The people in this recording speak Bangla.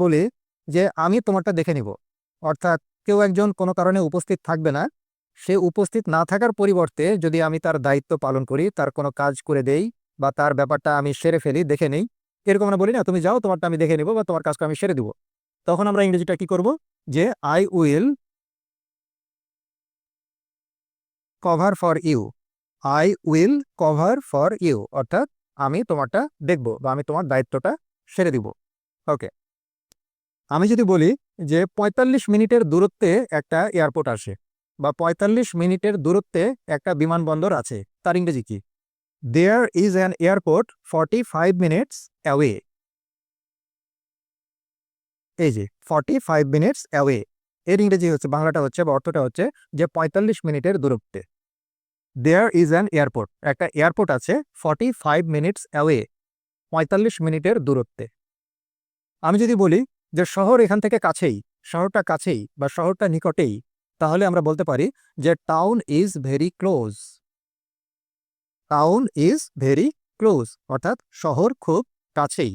বলি যে আমি তোমারটা দেখে নিব, অর্থাৎ কেউ একজন কোনো কারণে উপস্থিত থাকবে না, সে উপস্থিত না থাকার পরিবর্তে যদি আমি তার দায়িত্ব পালন করি, তার কোনো কাজ করে দেই বা তার ব্যাপারটা আমি সেরে ফেলি, দেখে নেই, এরকম আমরা বলি না তুমি যাও তোমারটা আমি দেখে নিব বা তোমার কাজটা আমি সেরে দিব, তখন আমরা ইংরেজিটা কি করব যে I will cover for you. I will cover for you অর্থাৎ আমি তোমারটা দেখব বা আমি তোমার দায়িত্বটা সেরে দিব। ওকে, আমি যদি বলি যে ৪৫ মিনিটের দূরত্বে একটা এয়ারপোর্ট আসে বা ৪৫ মিনিটের দূরত্বে একটা বিমানবন্দর আছে, তার ইংরেজি কি? There is an airport 45 minutes away. এই যে 45 মিনিটস অ্যাওয়ে, এর ইংরেজি হচ্ছে, বাংলাটা হচ্ছে বা অর্থটা হচ্ছে যে ৪৫ মিনিটের দূরত্বে। দেয়ার ইজ অ্যান এয়ারপোর্ট, একটা এয়ারপোর্ট আছে 45 মিনিটস অ্যাওয়ে, ৪৫ মিনিটের দূরত্বে। আমি যদি বলি যে শহর এখান থেকে কাছেই, শহরটা কাছেই বা শহরটা নিকটেই, তাহলে আমরা বলতে পারি যে town is very close. Town is very close অর্থাৎ শহর খুব কাছেই।